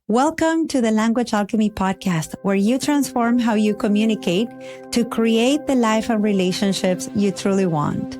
Welcome to the Language Alchemy podcast, where you transform how you communicate to create the life and relationships you truly want.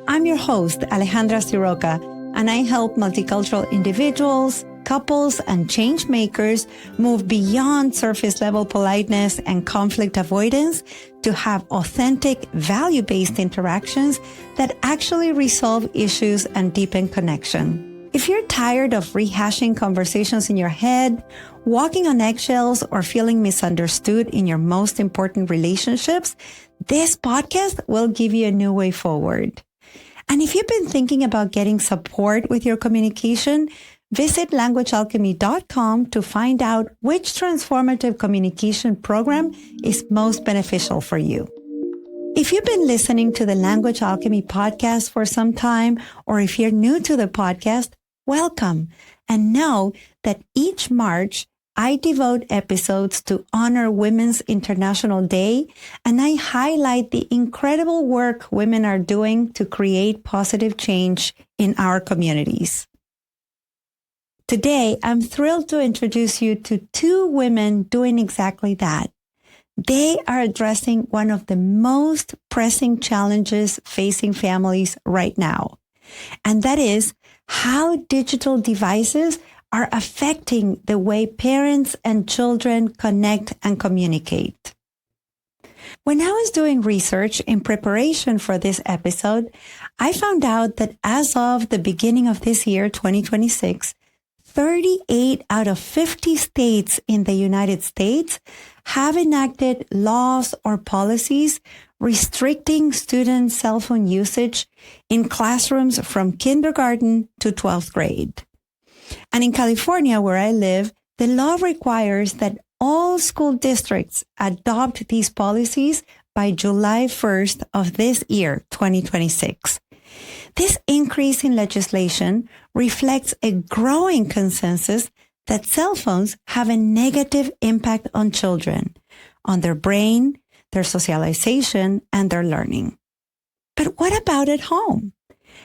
I'm your host, Alejandra Siroka, and I help multicultural individuals, couples, and change makers move beyond surface level politeness and conflict avoidance to have authentic, value-based interactions that actually resolve issues and deepen connection. If you're tired of rehashing conversations in your head, walking on eggshells, or feeling misunderstood in your most important relationships, this podcast will give you a new way forward. And if you've been thinking about getting support with your communication, visit languagealchemy.com to find out which transformative communication program is most beneficial for you. If you've been listening to the Language Alchemy podcast for some time, or if you're new to the podcast, welcome. And know that each March, I devote episodes to honor Women's International Day, and I highlight the incredible work women are doing to create positive change in our communities. Today, I'm thrilled to introduce you to two women doing exactly that. They are addressing one of the most pressing challenges facing families right now, and that is how digital devices are affecting the way parents and children connect and communicate. When I was doing research in preparation for this episode, I found out that as of the beginning of this year, 2026, 38 out of 50 states in the United States have enacted laws or policies restricting student cell phone usage in classrooms from kindergarten to 12th grade. And in California, where I live, the law requires that all school districts adopt these policies by July 1st of this year, 2026. This increase in legislation reflects a growing consensus that cell phones have a negative impact on children, on their brain, their socialization, and their learning. But what about at home?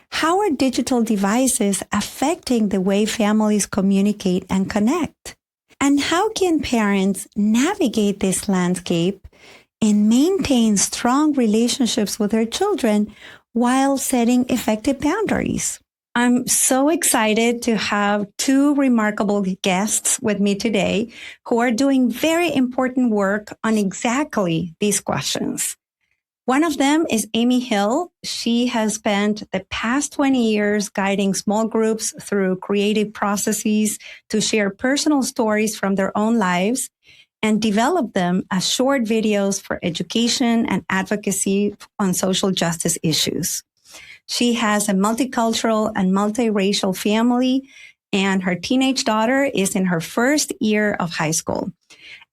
How are digital devices affecting the way families communicate and connect? And how can parents navigate this landscape and maintain strong relationships with their children while setting effective boundaries? I'm so excited to have two remarkable guests with me today who are doing very important work on exactly these questions. One of them is Amy Hill. She has spent the past 20 years guiding small groups through creative processes to share personal stories from their own lives and develop them as short videos for education and advocacy on social justice issues. She has a multicultural and multiracial family, and her teenage daughter is in her first year of high school.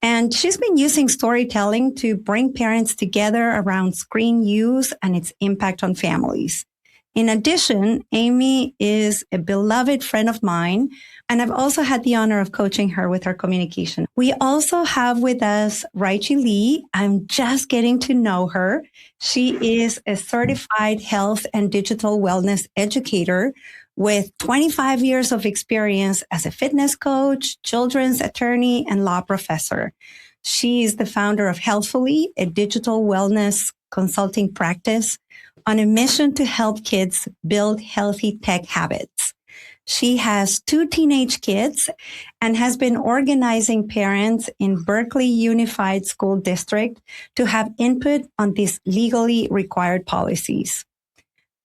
And she's been using storytelling to bring parents together around screen use and its impact on families. In addition, Amy is a beloved friend of mine, and I've also had the honor of coaching her with her communication. We also have with us Reichi Lee. I'm just getting to know her. She is a certified health and digital wellness educator with 25 years of experience as a fitness coach, children's attorney, and law professor. She is the founder of Healthfully, a digital wellness consulting practice on a mission to help kids build healthy tech habits. She has two teenage kids and has been organizing parents in Berkeley Unified School District to have input on these legally required policies.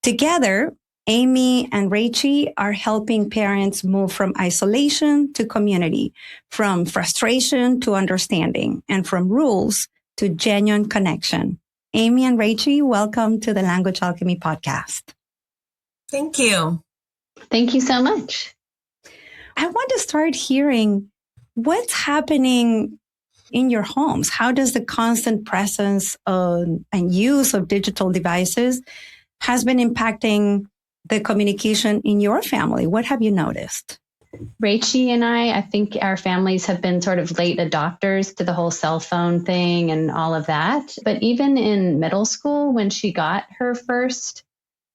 Together, Amy and Reichi are helping parents move from isolation to community, from frustration to understanding, and from rules to genuine connection. Amy and Reichi, welcome to the Language Alchemy podcast. Thank you. Thank you so much. I want to start hearing what's happening in your homes. How does the constant presence and use of digital devices has been impacting the communication in your family? What have you noticed? Reichi and I think our families have been sort of late adopters to the whole cell phone thing and all of that. But even in middle school, when she got her first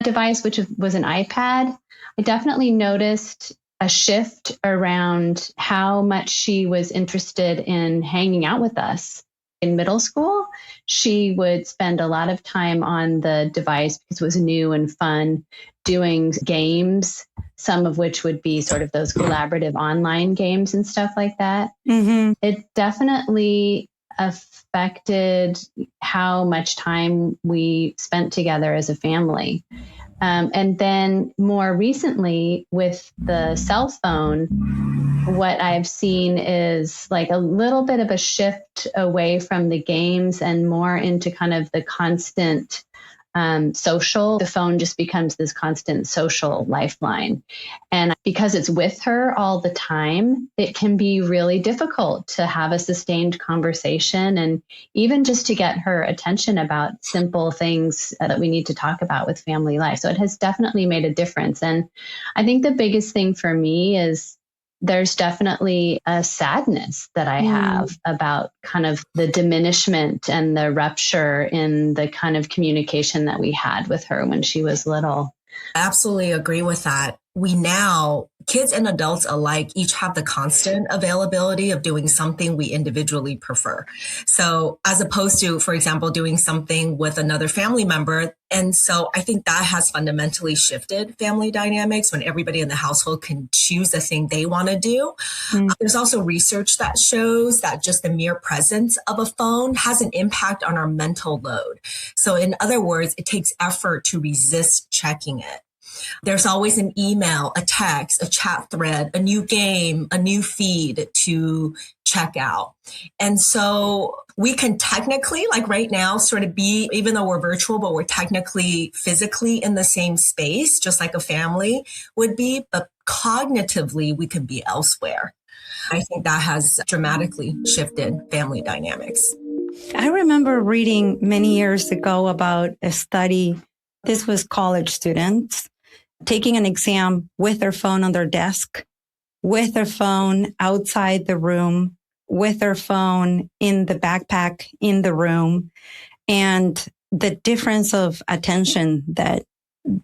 device, which was an iPad, I definitely noticed a shift around how much she was interested in hanging out with us. In middle school, she would spend a lot of time on the device because it was new and fun, doing games, some of which would be sort of those collaborative online games and stuff like that. Mm-hmm. It definitely affected how much time we spent together as a family. And then more recently with the cell phone, what I've seen is like a little bit of a shift away from the games and more into kind of the constant social. The phone just becomes this constant social lifeline. And because it's with her all the time, it can be really difficult to have a sustained conversation and even just to get her attention about simple things that we need to talk about with family life. So it has definitely made a difference. And I think the biggest thing for me is there's definitely a sadness that I have about kind of the diminishment and the rupture in the kind of communication that we had with her when she was little. I absolutely agree with that. We now, kids and adults alike, each have the constant availability of doing something we individually prefer. So as opposed to, for example, doing something with another family member. And so I think that has fundamentally shifted family dynamics when everybody in the household can choose the thing they want to do. There's also research that shows that just the mere presence of a phone has an impact on our mental load. So in other words, it takes effort to resist checking it. There's always an email, a text, a chat thread, a new game, a new feed to check out. And so we can technically, like right now, sort of be, even though we're virtual, but we're technically physically in the same space, just like a family would be, but cognitively we could be elsewhere. I think that has dramatically shifted family dynamics. I remember reading many years ago about a study. This was college students taking an exam with their phone on their desk, with their phone outside the room, with their phone in the backpack in the room, and the difference of attention that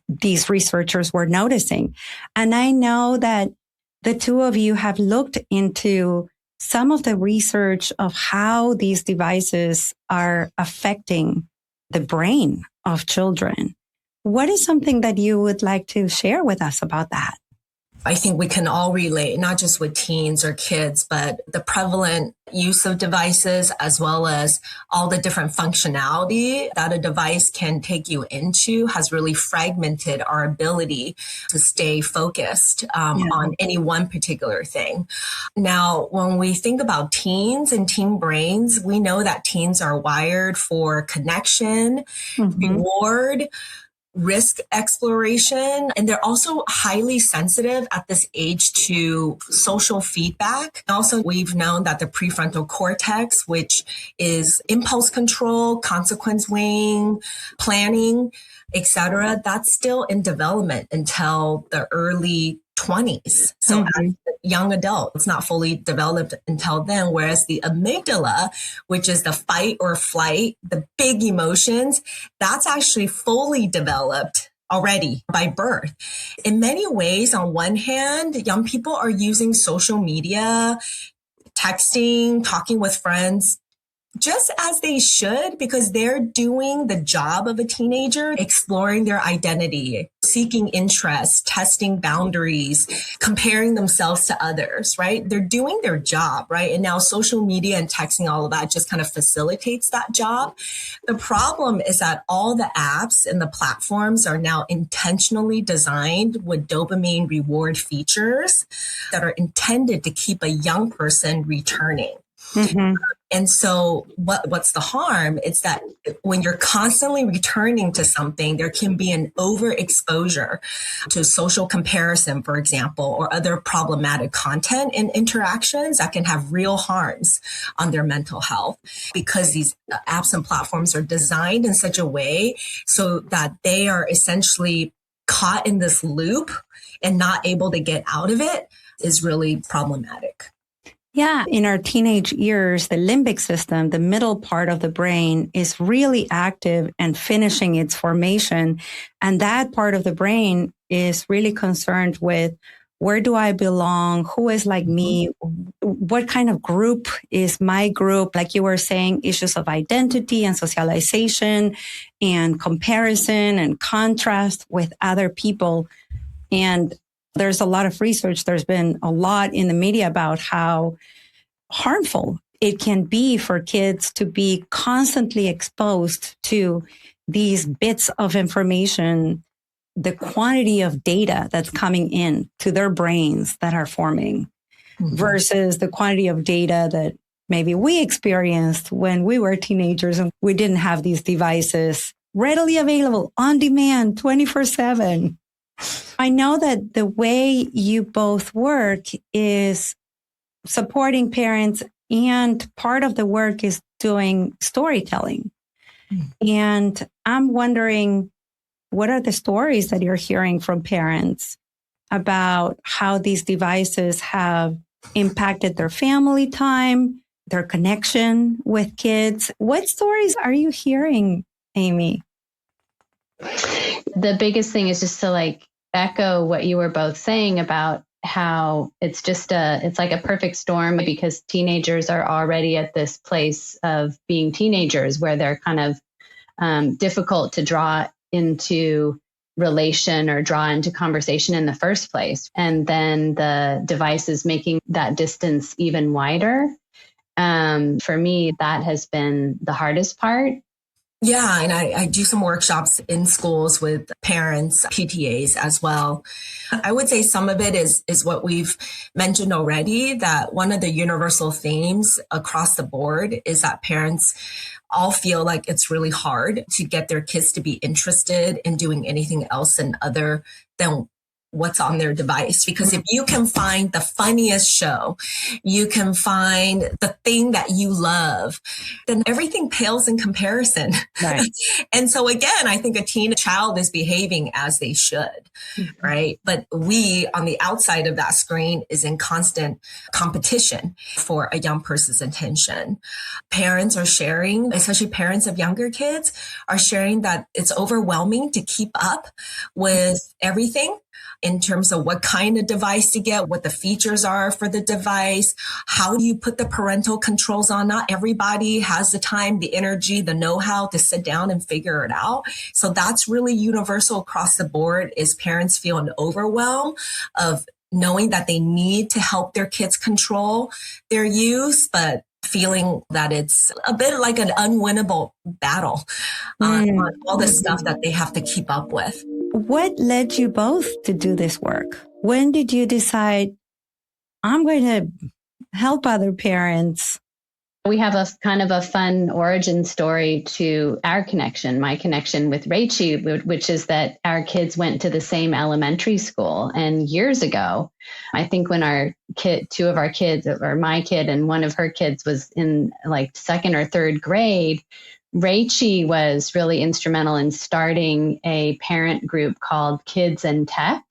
these researchers were noticing. And I know that the two of you have looked into some of the research of how these devices are affecting the brain of children. What is something that you would like to share with us about that? I think we can all relate, not just with teens or kids, but the prevalent use of devices, as well as all the different functionality that a device can take you into, has really fragmented our ability to stay focused on any one particular thing. Now, when we think about teens and teen brains, we know that teens are wired for connection, reward, risk exploration, and they're also highly sensitive at this age to social feedback. Also, we've known that the prefrontal cortex, which is impulse control, consequence weighing, planning, etc., that's still in development until the early 20s. So as a young adult, it's not fully developed until then. Whereas the amygdala, which is the fight or flight, the big emotions, that's actually fully developed already by birth. In many ways, on one hand, young people are using social media, texting, talking with friends, just as they should, because they're doing the job of a teenager, exploring their identity, seeking interest, testing boundaries, comparing themselves to others, right? They're doing their job, right? And now social media and texting, all of that just kind of facilitates that job. The problem is that all the apps and the platforms are now intentionally designed with dopamine reward features that are intended to keep a young person returning. And so what's the harm? It's that when you're constantly returning to something, there can be an overexposure to social comparison, for example, or other problematic content and interactions that can have real harms on their mental health, because these apps and platforms are designed in such a way so that they are essentially caught in this loop and not able to get out of it is really problematic. Yeah, in our teenage years, the limbic system, the middle part of the brain, is really active and finishing its formation. And that part of the brain is really concerned with where do I belong? Who is like me? What kind of group is my group? Like you were saying, issues of identity and socialization and comparison and contrast with other people. And there's a lot of research. There's been a lot in the media about how harmful it can be for kids to be constantly exposed to these bits of information, the quantity of data that's coming in to their brains that are forming versus the quantity of data that maybe we experienced when we were teenagers and we didn't have these devices readily available on demand 24/7. I know that the way you both work is supporting parents, and part of the work is doing storytelling. And I'm wondering, what are the stories that you're hearing from parents about how these devices have impacted their family time, their connection with kids? What stories are you hearing, Amy? The biggest thing is just to like echo what you were both saying about how it's like a perfect storm, because teenagers are already at this place of being teenagers where they're kind of difficult to draw into relation or draw into conversation in the first place. And then the devices making that distance even wider. For me, that has been the hardest part. Yeah, and I do some workshops in schools with parents, PTAs as well. I would say some of it is what we've mentioned already, that one of the universal themes across the board is that parents all feel like it's really hard to get their kids to be interested in doing anything else other than what's on their device. Because if you can find the funniest show, you can find the thing that you love, then everything pales in comparison. Right. And so again, I think a teen child is behaving as they should, right? But we on the outside of that screen is in constant competition for a young person's attention. Parents are sharing, especially parents of younger kids are sharing that it's overwhelming to keep up with everything in terms of what kind of device to get, what the features are for the device. How do you put the parental controls on? Not everybody has the time, the energy, the know-how to sit down and figure it out. So that's really universal across the board, is parents feel an overwhelm of knowing that they need to help their kids control their use, but feeling that it's a bit like an unwinnable battle on all the stuff that they have to keep up with. What led you both to do this work? When did you decide, I'm going to help other parents? We have a kind of a fun origin story to our connection, my connection with Reichi, which is that our kids went to the same elementary school. And years ago, I think when two of our kids, or my kid and one of her kids, was in like second or third grade, Reichi was really instrumental in starting a parent group called Kids and Tech.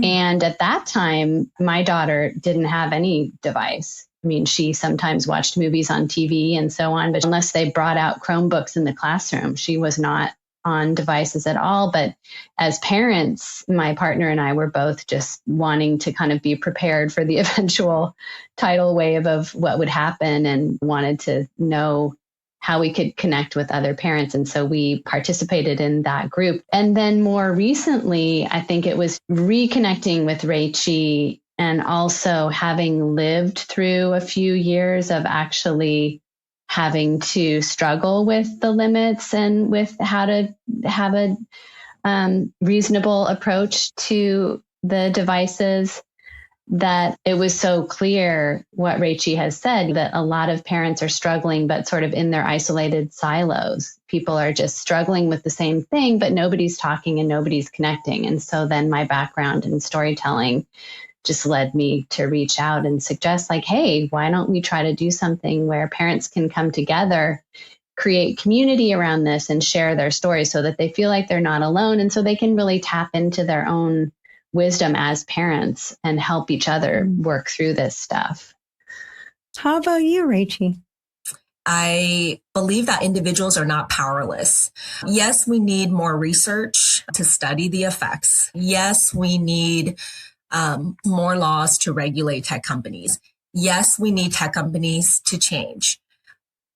And at that time, my daughter didn't have any device. I mean, she sometimes watched movies on TV and so on, but unless they brought out Chromebooks in the classroom, she was not on devices at all. But as parents, my partner and I were both just wanting to kind of be prepared for the eventual tidal wave of what would happen, and wanted to know how we could connect with other parents. And so we participated in that group. And then more recently, I think it was reconnecting with Reichi, and also having lived through a few years of actually having to struggle with the limits and with how to have a reasonable approach to the devices, that it was so clear what Reichi has said, that a lot of parents are struggling, but sort of in their isolated silos. People are just struggling with the same thing, but nobody's talking and nobody's connecting. And so then my background in storytelling just led me to reach out and suggest, like, hey, why don't we try to do something where parents can come together, create community around this, and share their stories so that they feel like they're not alone, and so they can really tap into their own wisdom as parents and help each other work through this stuff. How about you, Reichi? I believe that individuals are not powerless. Yes, we need more research to study the effects. Yes, we need more laws to regulate tech companies. Yes, we need tech companies to change,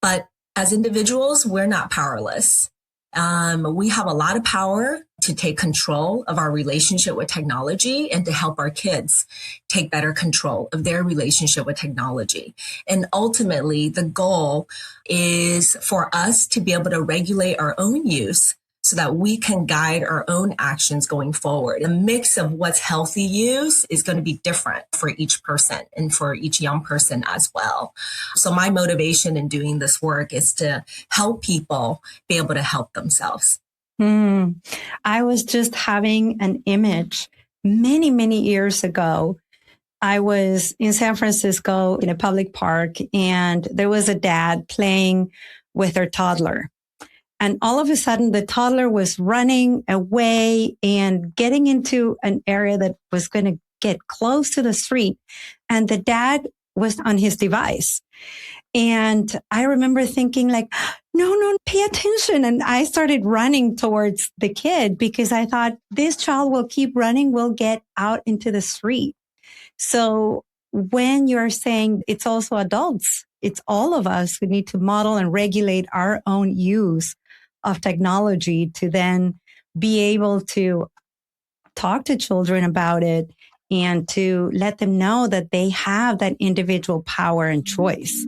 but as individuals, we're not powerless. We have a lot of power to take control of our relationship with technology and to help our kids take better control of their relationship with technology. And ultimately, the goal is for us to be able to regulate our own use so that we can guide our own actions going forward. The mix of what's healthy use is going to be different for each person and for each young person as well. So my motivation in doing this work is to help people be able to help themselves. I was just having an image many, many years ago. I was in San Francisco in a public park, and there was a dad playing with their toddler. And all of a sudden, the toddler was running away and getting into an area that was going to get close to the street. And the dad was on his device. And I remember thinking like, no, pay attention. And I started running towards the kid because I thought this child will keep running, will get out into the street. So when you're saying it's also adults, it's all of us who need to model and regulate our own use of technology to then be able to talk to children about it and to let them know that they have that individual power and choice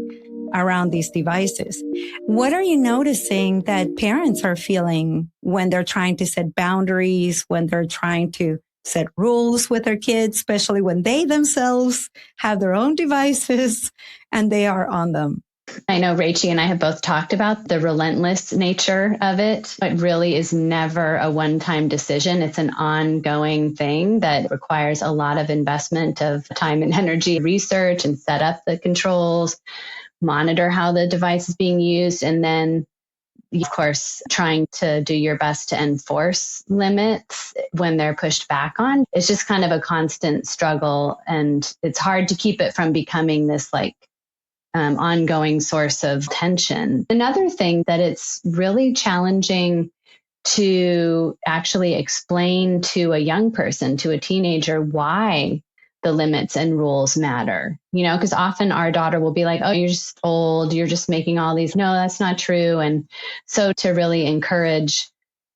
around these devices. What are you noticing that parents are feeling when they're trying to set boundaries, when they're trying to set rules with their kids, especially when they themselves have their own devices and they are on them? I know Reichi and I have both talked about the relentless nature of it. It really is never a one-time decision. It's an ongoing thing that requires a lot of investment of time and energy, research, and set up the controls, monitor how the device is being used, and then, of course, trying to do your best to enforce limits when they're pushed back on. It's just kind of a constant struggle, and it's hard to keep it from becoming this ongoing source of tension. Another thing that it's really challenging to actually explain to a young person, to a teenager, why the limits and rules matter, because often our daughter will be like, oh, you're just old, you're just making all these. No, that's not true. And so to really encourage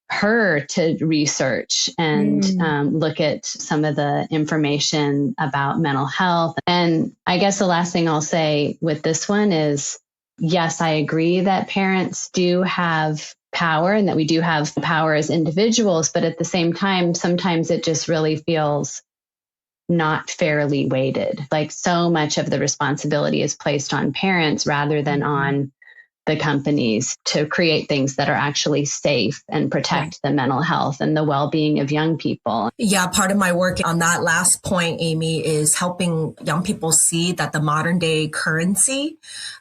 her to research and look at some of the information about mental health. And I guess the last thing I'll say with this one is, yes, I agree that parents do have power and that we do have power as individuals, but at the same time, sometimes it just really feels not fairly weighted. Like so much of the responsibility is placed on parents rather than on the companies to create things that are actually safe and protect the mental health and the well-being of young people. Yeah, part of my work on that last point, Amy, is helping young people see that the modern day currency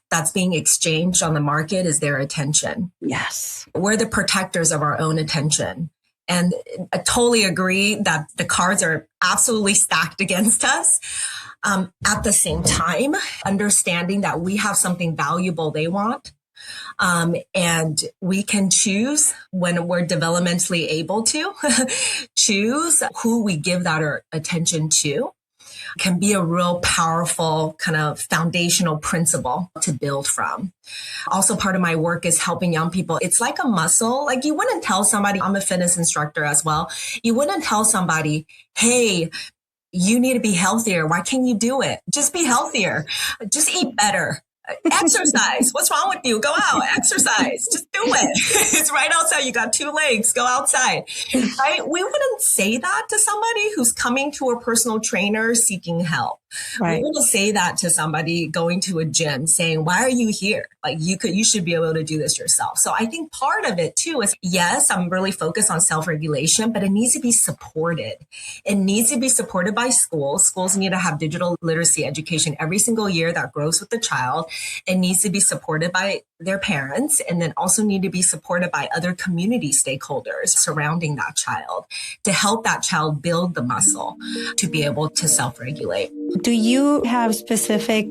that's being exchanged on the market is their attention. Yes. We're the protectors of our own attention. And I totally agree that the cards are absolutely stacked against us. At the same time, understanding that we have something valuable they want. And we can choose when we're developmentally able to choose who we give that our attention to can be a real powerful kind of foundational principle to build from. Also, part of my work is helping young people. It's like a muscle. Like you wouldn't tell somebody, I'm a fitness instructor as well. You wouldn't tell somebody, hey, you need to be healthier. Why can't you do it? Just be healthier. Just eat better. Exercise. What's wrong with you? Go out, exercise. Just do it. It's right outside. You got 2 legs. Go outside. Right? We wouldn't say that to somebody who's coming to a personal trainer seeking help. Right. We wouldn't say that to somebody going to a gym saying, why are you here? Like you should be able to do this yourself. So I think part of it too is, yes, I'm really focused on self-regulation, but it needs to be supported. It needs to be supported by schools. Schools need to have digital literacy education every single year that grows with the child. It needs to be supported by their parents, and then also need to be supported by other community stakeholders surrounding that child to help that child build the muscle to be able to self-regulate. Do you have specific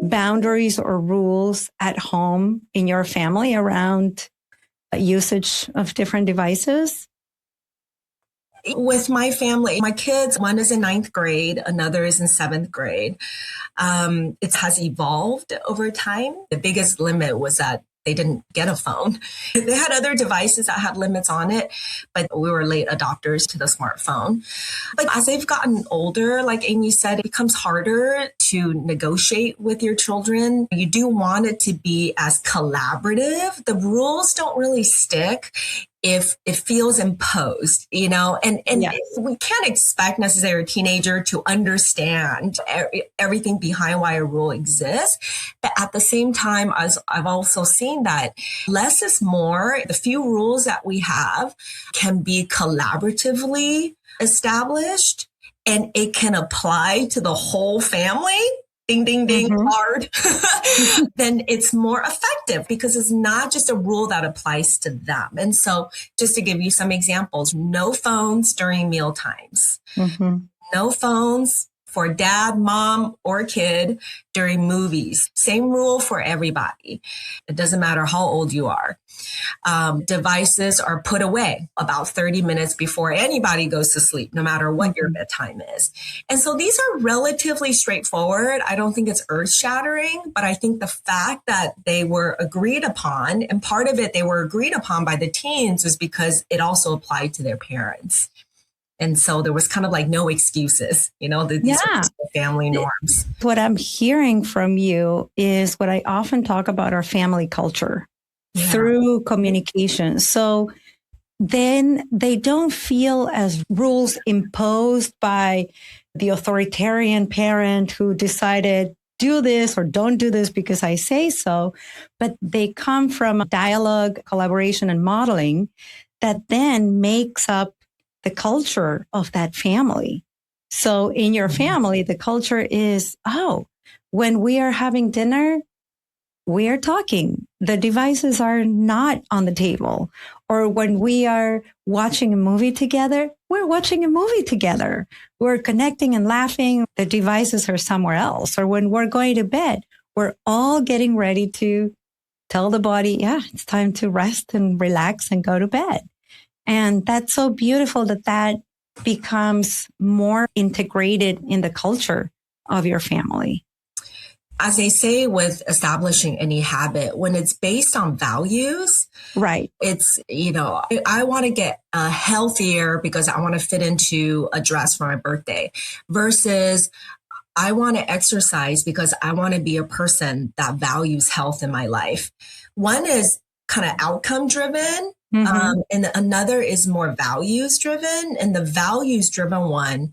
boundaries or rules at home in your family around usage of different devices? With my family, my kids, one is in ninth grade, another is in seventh grade. It has evolved over time. The biggest limit was that they didn't get a phone. They had other devices that had limits on it, but we were late adopters to the smartphone. But as they've gotten older, like Amy said, it becomes harder to negotiate with your children. You do want it to be as collaborative. The rules don't really stick if it feels imposed, and Yeah. we can't expect necessarily a teenager to understand everything behind why a rule exists. But at the same time, as I've also seen that less is more. The few rules that we have can be collaboratively established and it can apply to the whole family. Ding, ding, ding, hard, then it's more effective because it's not just a rule that applies to them. And so just to give you some examples, no phones during meal times, no phones for dad, mom, or kid during movies. Same rule for everybody. It doesn't matter how old you are. Devices are put away about 30 minutes before anybody goes to sleep, no matter what your bedtime is. And so these are relatively straightforward. I don't think it's earth shattering, but I think the fact that they were agreed upon, and part of it they were agreed upon by the teens, was because it also applied to their parents. And so there was kind of like no excuses, these are just the family norms. What I'm hearing from you is what I often talk about, our family culture through communication. So then they don't feel as rules imposed by the authoritarian parent who decided do this or don't do this because I say so, but they come from dialogue, collaboration, and modeling that then makes up the culture of that family. So in your family, the culture is, when we are having dinner, we are talking. The devices are not on the table. Or when we are watching a movie together, we're watching a movie together. We're connecting and laughing. The devices are somewhere else. Or when we're going to bed, we're all getting ready to tell the body, it's time to rest and relax and go to bed. And that's so beautiful that becomes more integrated in the culture of your family. As they say with establishing any habit, when it's based on values, right? It's, I want to get healthier because I want to fit into a dress for my birthday versus I want to exercise because I want to be a person that values health in my life. One is kind of outcome driven. And another is more values driven. And the values driven one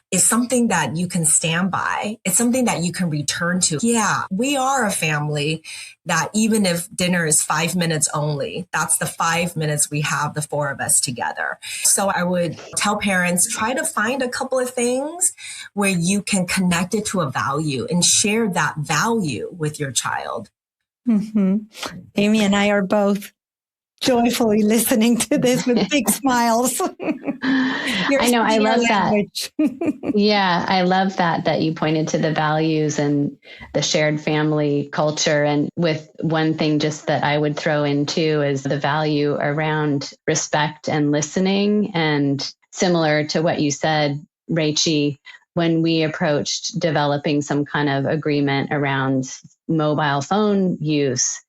is something that you can stand by. It's something that you can return to. Yeah, we are a family that even if dinner is 5 minutes only, that's the 5 minutes we have, the four of us together. So I would tell parents, try to find a couple of things where you can connect it to a value and share that value with your child. Amy and I are both joyfully listening to this with big smiles. I know. I love that. Yeah, I love that you pointed to the values and the shared family culture. And with one thing just that I would throw in too is the value around respect and listening. And similar to what you said, Reichi, when we approached developing some kind of agreement around mobile phone use,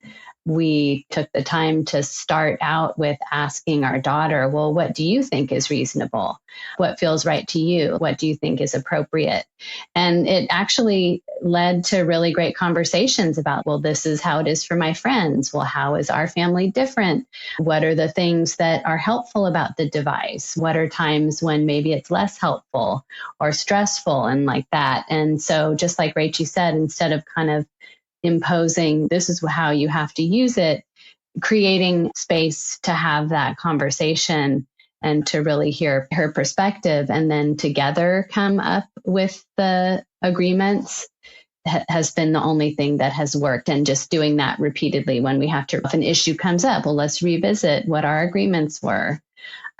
we took the time to start out with asking our daughter, well, what do you think is reasonable? What feels right to you? What do you think is appropriate? And it actually led to really great conversations about, well, this is how it is for my friends. Well, how is our family different? What are the things that are helpful about the device? What are times when maybe it's less helpful or stressful and like that? And so just like Reichi said, instead of kind of imposing, this is how you have to use it, creating space to have that conversation and to really hear her perspective and then together come up with the agreements has been the only thing that has worked. And just doing that repeatedly when we have to, if an issue comes up, well, let's revisit what our agreements were.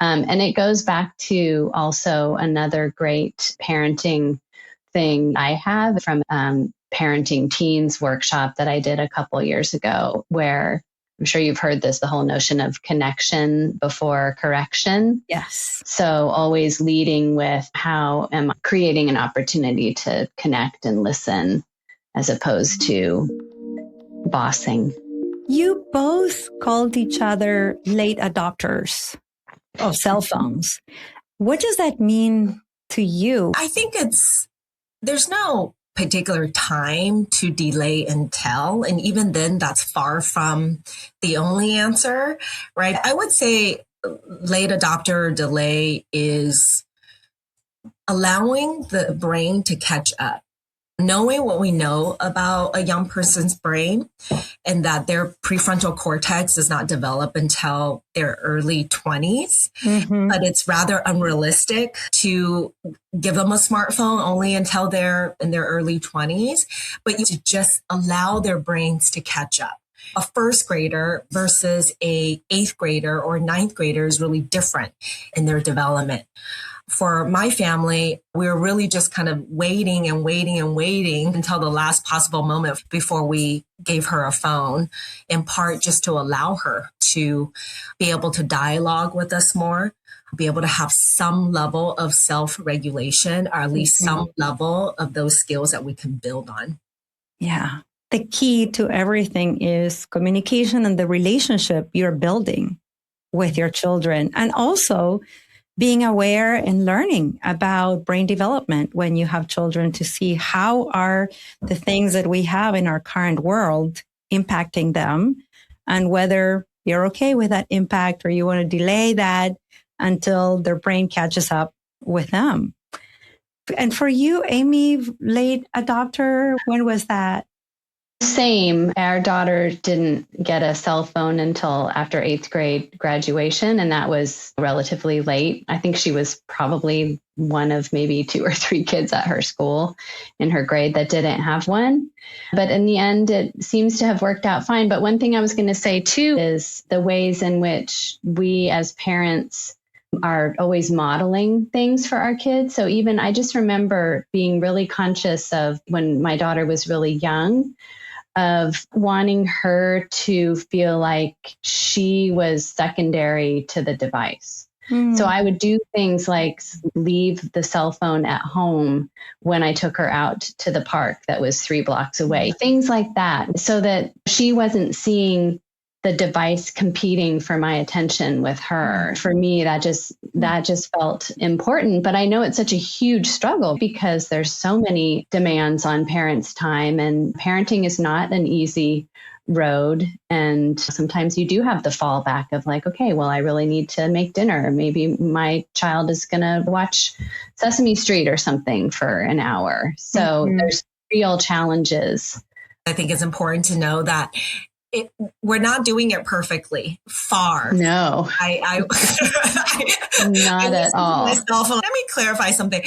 And it goes back to also another great parenting thing I have from parenting teens workshop that I did a couple years ago, where I'm sure you've heard this, the whole notion of connection before correction. Yes. So always leading with how am I creating an opportunity to connect and listen as opposed to bossing. You both called each other late adopters of cell phones. What does that mean to you? I think there's no particular time to delay and tell. And even then, that's far from the only answer, right? I would say late adopter or delay is allowing the brain to catch up. Knowing what we know about a young person's brain and that their prefrontal cortex does not develop until their early 20s, but it's rather unrealistic to give them a smartphone only until they're in their early 20s, but you just allow their brains to catch up. A first grader versus a eighth grader or ninth grader is really different in their development. For my family, we were really just kind of waiting until the last possible moment before we gave her a phone, in part just to allow her to be able to dialogue with us more, be able to have some level of self-regulation, or at least some level of those skills that we can build on. Yeah. The key to everything is communication and the relationship you're building with your children, and also being aware and learning about brain development when you have children, to see how are the things that we have in our current world impacting them, and whether you're okay with that impact or you want to delay that until their brain catches up with them. And for you, Amy, late adopter, when was that? Same. Our daughter didn't get a cell phone until after 8th grade graduation, and that was relatively late. I think she was probably one of maybe 2 or 3 kids at her school in her grade that didn't have one. But in the end, it seems to have worked out fine. But one thing I was going to say too is the ways in which we as parents are always modeling things for our kids. So even I just remember being really conscious of when my daughter was really young, of wanting her to feel like she was secondary to the device. So I would do things like leave the cell phone at home when I took her out to the park that was 3 blocks away, things like that, so that she wasn't seeing the device competing for my attention with her. For me, that just felt important. But I know it's such a huge struggle because there's so many demands on parents' time, and parenting is not an easy road. And sometimes you do have the fallback of like, okay, well, I really need to make dinner. Maybe my child is going to watch Sesame Street or something for an hour. So there's real challenges. I think it's important to know that we're not doing it perfectly. Far. No. Not at all. Myself. Let me clarify something.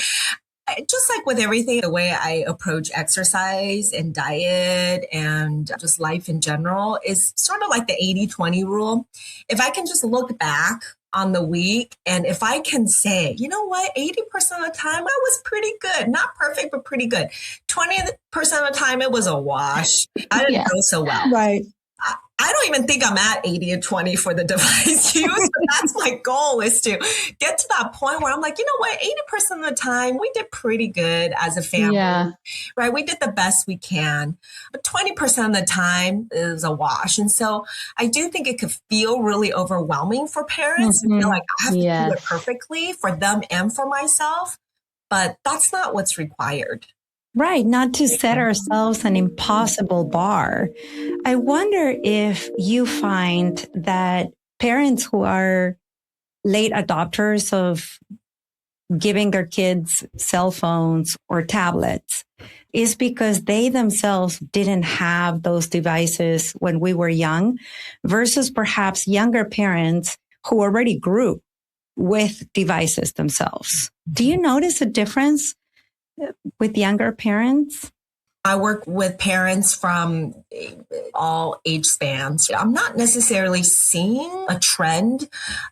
Just like with everything, the way I approach exercise and diet and just life in general is sort of like the 80-20 rule. If I can just look back on the week, and if I can say, you know what, 80% of the time I was pretty good, not perfect, but pretty good. 20% of the time it was a wash. I didn't go so well. Right. I don't even think I'm at 80 and 20 for the device use, but that's my goal, is to get to that point where I'm like, you know what, 80% of the time we did pretty good as a family, right? We did the best we can, but 20% of the time is a wash. And so I do think it could feel really overwhelming for parents to feel like I have to do it perfectly for them and for myself, but that's not what's required. Right. Not to set ourselves an impossible bar. I wonder if you find that parents who are late adopters of giving their kids cell phones or tablets is because they themselves didn't have those devices when we were young, versus perhaps younger parents who already grew with devices themselves. Do you notice a difference with younger parents? I work with parents from all age spans. I'm not necessarily seeing a trend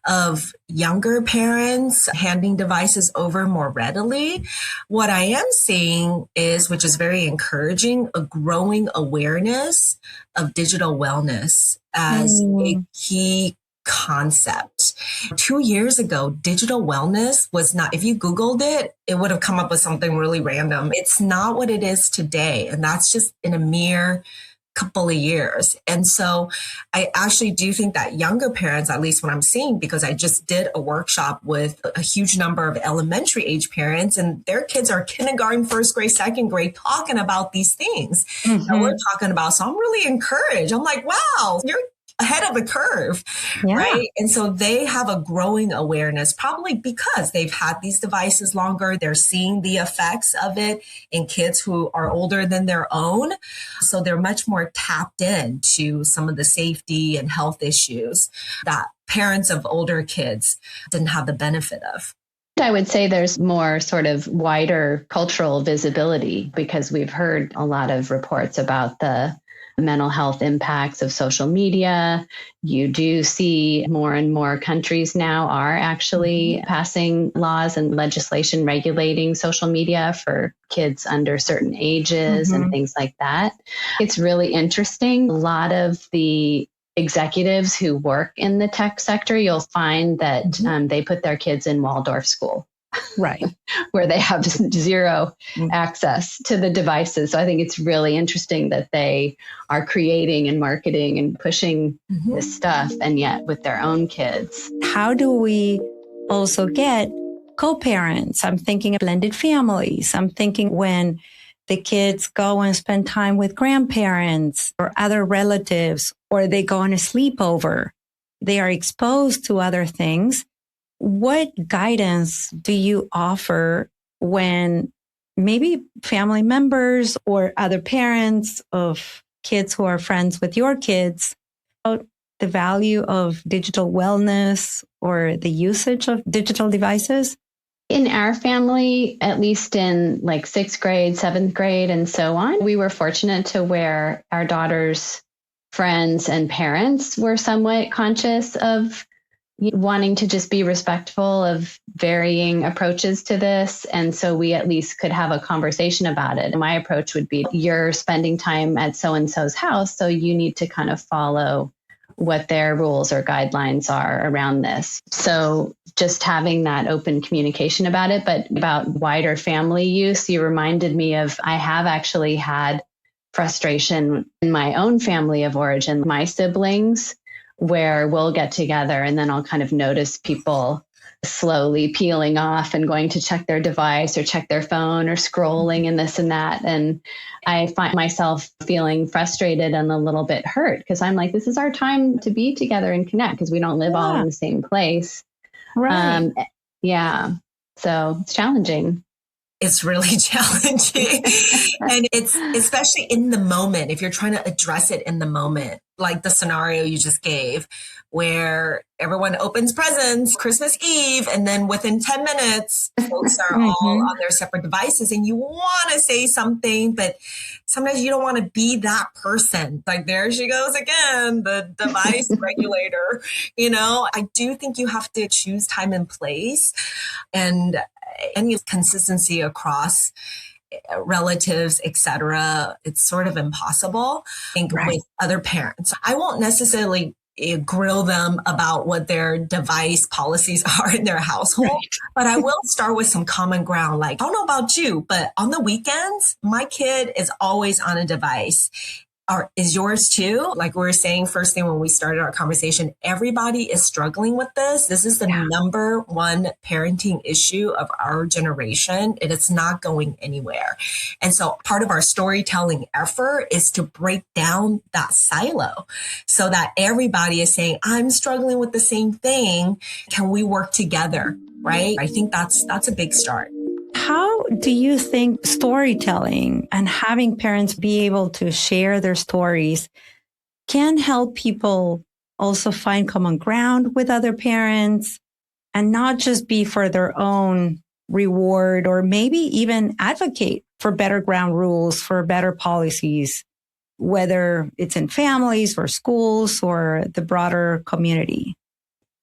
of younger parents handing devices over more readily. What I am seeing is, which is very encouraging, a growing awareness of digital wellness as a key concept. 2 years ago, digital wellness was not, if you Googled it, it would have come up with something really random. It's not what it is today. And that's just in a mere couple of years. And so I actually do think that younger parents, at least what I'm seeing, because I just did a workshop with a huge number of elementary age parents, and their kids are kindergarten, first grade, second grade, talking about these things that we're talking about. So I'm really encouraged. I'm like, wow, you're ahead of the curve, right? And so they have a growing awareness, probably because they've had these devices longer. They're seeing the effects of it in kids who are older than their own. So they're much more tapped into some of the safety and health issues that parents of older kids didn't have the benefit of. I would say there's more sort of wider cultural visibility because we've heard a lot of reports about the mental health impacts of social media. You do see more and more countries now are actually passing laws and legislation regulating social media for kids under certain ages and things like that. It's really interesting. A lot of the executives who work in the tech sector, you'll find that they put their kids in Waldorf school. Right. Where they have zero access to the devices. So I think it's really interesting that they are creating and marketing and pushing this stuff, and yet with their own kids. How do we also get co-parents? I'm thinking of blended families. I'm thinking when the kids go and spend time with grandparents or other relatives, or they go on a sleepover, they are exposed to other things. What guidance do you offer when maybe family members or other parents of kids who are friends with your kids about the value of digital wellness or the usage of digital devices? In our family, at least in like 6th grade, 7th grade, and so on, we were fortunate to where our daughter's friends and parents were somewhat conscious of wanting to just be respectful of varying approaches to this. And so we at least could have a conversation about it. And my approach would be, you're spending time at so-and-so's house, so you need to kind of follow what their rules or guidelines are around this. So just having that open communication about it. But about wider family use, you reminded me of, I have actually had frustration in my own family of origin, my siblings, where we'll get together and then I'll kind of notice people slowly peeling off and going to check their device or check their phone or scrolling and this and that. And I find myself feeling frustrated and a little bit hurt because I'm like, this is our time to be together and connect because we don't live all in the same place. Right. So it's challenging. It's really challenging. And it's especially in the moment, if you're trying to address it in the moment, like the scenario you just gave, where everyone opens presents Christmas Eve, and then within 10 minutes, folks are all on their separate devices and you want to say something, but sometimes you don't want to be that person. Like, there she goes again, the device regulator. I do think you have to choose time and place, and any consistency across relatives, etc. It's sort of impossible, I think, with other parents. I won't necessarily grill them about what their device policies are in their household, but I will start with some common ground. Like, I don't know about you, but on the weekends, my kid is always on a device. Is yours too? Like we were saying first thing when we started our conversation, everybody is struggling with this. This is the number one parenting issue of our generation. And it's not going anywhere. And so part of our storytelling effort is to break down that silo so that everybody is saying, I'm struggling with the same thing. Can we work together? Right? I think that's a big start. How do you think storytelling and having parents be able to share their stories can help people also find common ground with other parents and not just be for their own reward, or maybe even advocate for better ground rules, for better policies, whether it's in families or schools or the broader community?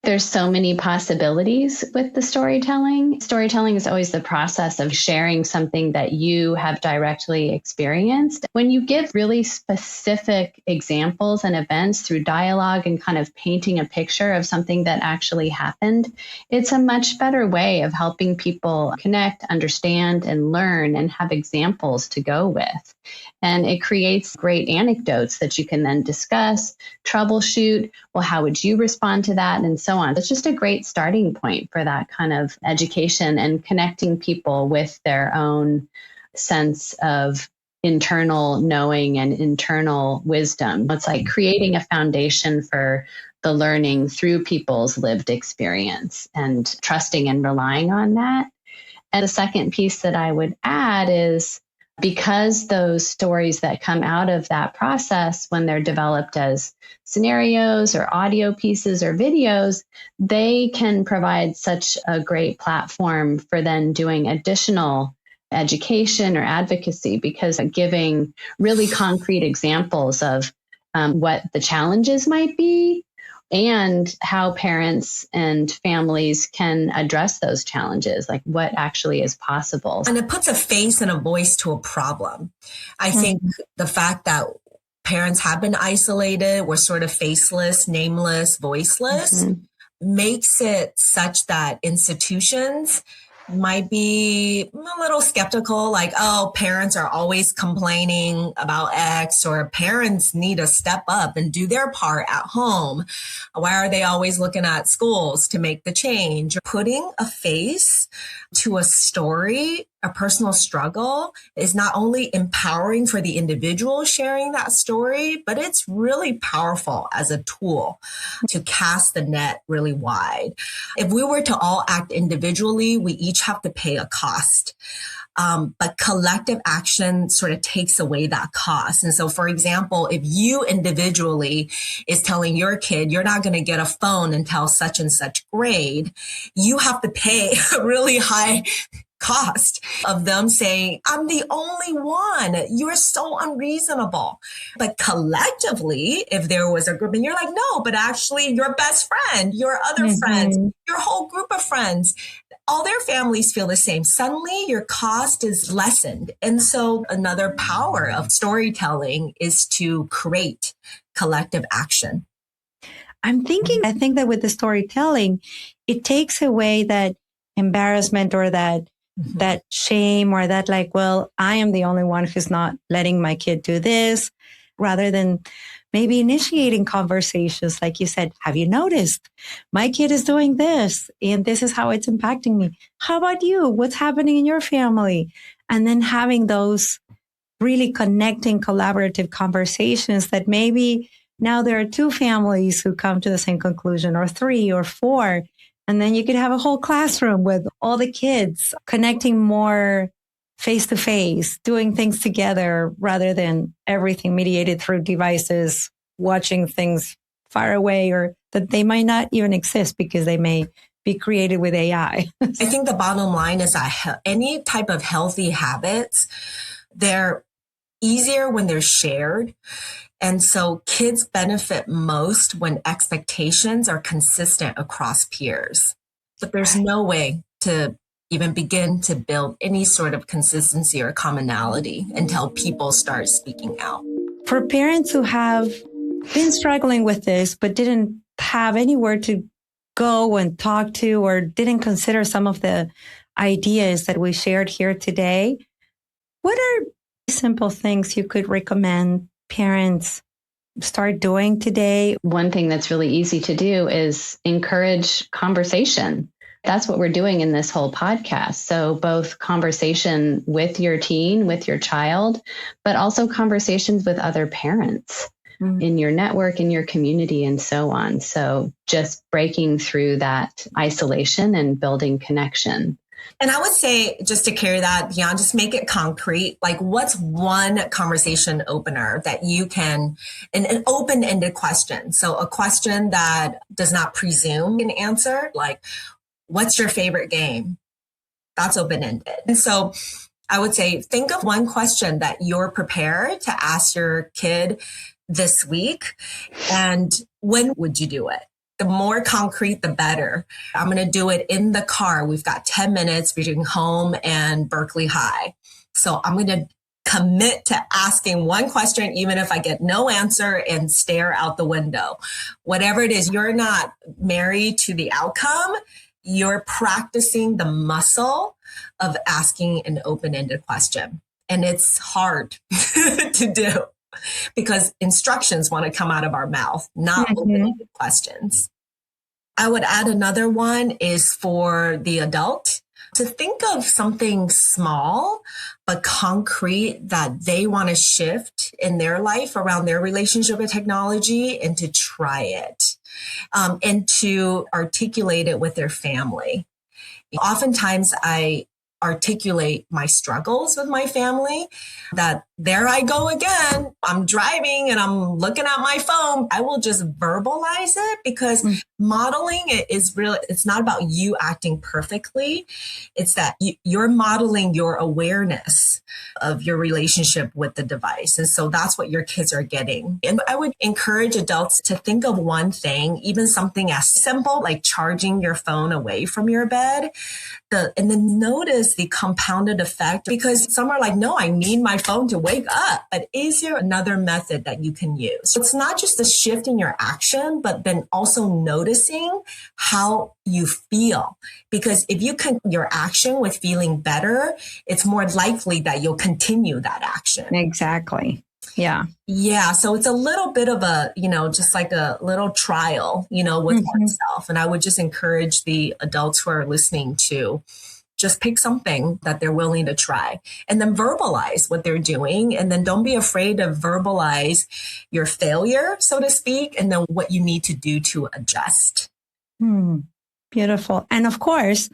There's so many possibilities with the storytelling. Storytelling is always the process of sharing something that you have directly experienced. When you give really specific examples and events through dialogue and kind of painting a picture of something that actually happened, it's a much better way of helping people connect, understand, and learn and have examples to go with. And it creates great anecdotes that you can then discuss, troubleshoot. Well, how would you respond to that? And so on. It's just a great starting point for that kind of education and connecting people with their own sense of internal knowing and internal wisdom. It's like creating a foundation for the learning through people's lived experience and trusting and relying on that. And the second piece that I would add is, because those stories that come out of that process, when they're developed as scenarios or audio pieces or videos, they can provide such a great platform for then doing additional education or advocacy, because giving really concrete examples of what the challenges might be and how parents and families can address those challenges, like what actually is possible. And it puts a face and a voice to a problem. I think the fact that parents have been isolated, we're sort of faceless, nameless, voiceless, makes it such that institutions might be a little skeptical, like, oh, parents are always complaining about X, or parents need to step up and do their part at home. Why are they always looking at schools to make the change? Putting a face to a story, a personal struggle, is not only empowering for the individual sharing that story, but it's really powerful as a tool to cast the net really wide. If we were to all act individually, we each have to pay a cost. But collective action sort of takes away that cost. And so, for example, if you individually is telling your kid you're not going to get a phone until such and such grade, you have to pay a really high cost of them saying, I'm the only one. You're so unreasonable. But collectively, if there was a group and you're like, no, but actually your best friend, your other friends, your whole group of friends, all their families feel the same. Suddenly your cost is lessened. And so another power of storytelling is to create collective action. I think that with the storytelling, it takes away that embarrassment or that shame, or that like, well, I am the only one who's not letting my kid do this, rather than maybe initiating conversations. Like you said, have you noticed my kid is doing this and this is how it's impacting me? How about you? What's happening in your family? And then having those really connecting, collaborative conversations that maybe now there are two families who come to the same conclusion, or three or four. And then you could have a whole classroom with all the kids connecting more face to face, doing things together rather than everything mediated through devices, watching things far away, or that they might not even exist because they may be created with AI. I think the bottom line is that any type of healthy habits, they're easier when they're shared. And so kids benefit most when expectations are consistent across peers. But there's no way to even begin to build any sort of consistency or commonality until people start speaking out. For parents who have been struggling with this, but didn't have anywhere to go and talk to, or didn't consider some of the ideas that we shared here today, what are simple things you could recommend parents start doing today? One thing that's really easy to do is encourage conversation. That's what we're doing in this whole podcast. So both conversation with your teen, with your child, but also conversations with other parents in your network, in your community, and so on. So just breaking through that isolation and building connection. And I would say, just to carry that beyond, just make it concrete. Like, what's one conversation opener that you can, an open-ended question. So a question that does not presume an answer, like, what's your favorite game? That's open-ended. And so I would say, think of one question that you're prepared to ask your kid this week. And when would you do it? The more concrete, the better. I'm going to do it in the car. We've got 10 minutes between home and Berkeley High. So I'm going to commit to asking one question, even if I get no answer, and stare out the window. Whatever it is, you're not married to the outcome. You're practicing the muscle of asking an open-ended question. And it's hard to do because instructions want to come out of our mouth, not open-ended questions. I would add another one is for the adult to think of something small but concrete that they want to shift in their life around their relationship with technology, and to try it. And to articulate it with their family. Oftentimes I articulate my struggles with my family, that there I go again. I'm driving and I'm looking at my phone. I will just verbalize it, because modeling it is real. It's not about you acting perfectly. It's that you're modeling your awareness of your relationship with the device. And so that's what your kids are getting. And I would encourage adults to think of one thing, even something as simple like charging your phone away from your bed, and then notice the compounded effect, because some are like, no, I need my phone to wake up. But is there another method that you can use? So it's not just a shift in your action, but then also noticing how you feel. Because if you can your action with feeling better, it's more likely that you'll continue that action. Exactly. Yeah. Yeah. So it's a little bit of a, just like a little trial, with oneself. And I would just encourage the adults who are listening to just pick something that they're willing to try, and then verbalize what they're doing. And then don't be afraid to verbalize your failure, so to speak, and then what you need to do to adjust. Beautiful. And of course,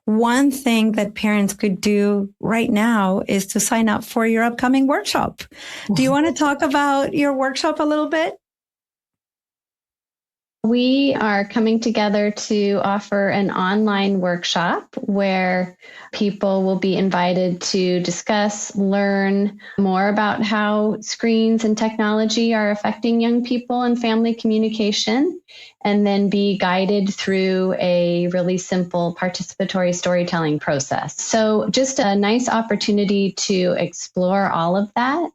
one thing that parents could do right now is to sign up for your upcoming workshop. Do you want to talk about your workshop a little bit? We are coming together to offer an online workshop where people will be invited to discuss, learn more about how screens and technology are affecting young people and family communication, and then be guided through a really simple participatory storytelling process. So just a nice opportunity to explore all of that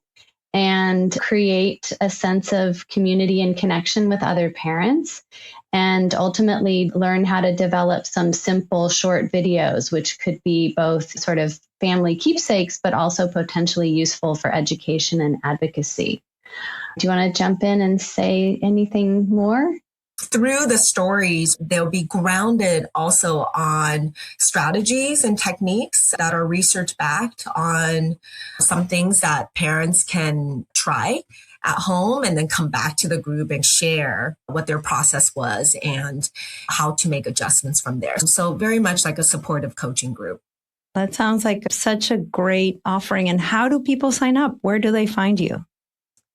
and create a sense of community and connection with other parents, and ultimately learn how to develop some simple short videos, which could be both sort of family keepsakes, but also potentially useful for education and advocacy. Do you want to jump in and say anything more? Through the stories, they'll be grounded also on strategies and techniques that are research-backed on some things that parents can try at home, and then come back to the group and share what their process was and how to make adjustments from there. So very much like a supportive coaching group. That sounds like such a great offering. And how do people sign up? Where do they find you?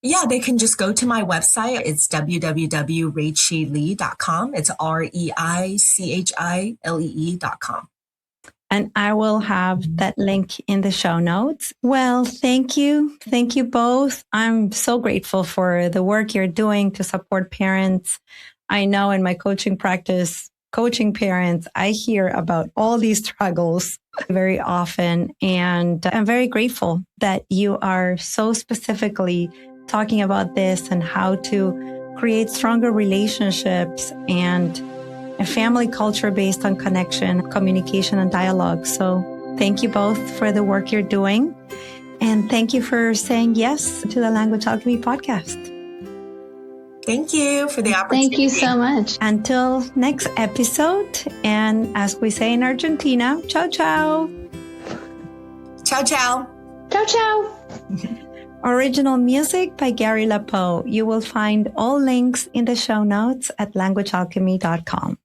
Yeah, they can just go to my website. It's www.reichilee.com. It's REICHILEE.com. And I will have that link in the show notes. Well, thank you. Thank you both. I'm so grateful for the work you're doing to support parents. I know in my coaching practice, coaching parents, I hear about all these struggles very often. And I'm very grateful that you are so specifically talking about this and how to create stronger relationships and a family culture based on connection, communication, and dialogue. So thank you both for the work you're doing. And thank you for saying yes to the Language Alchemy podcast. Thank you for the opportunity. Thank you so much. Until next episode. And as we say in Argentina, ciao, ciao. Ciao, ciao. Ciao, ciao. Original music by Gary LaPoe. You will find all links in the show notes at languagealchemy.com.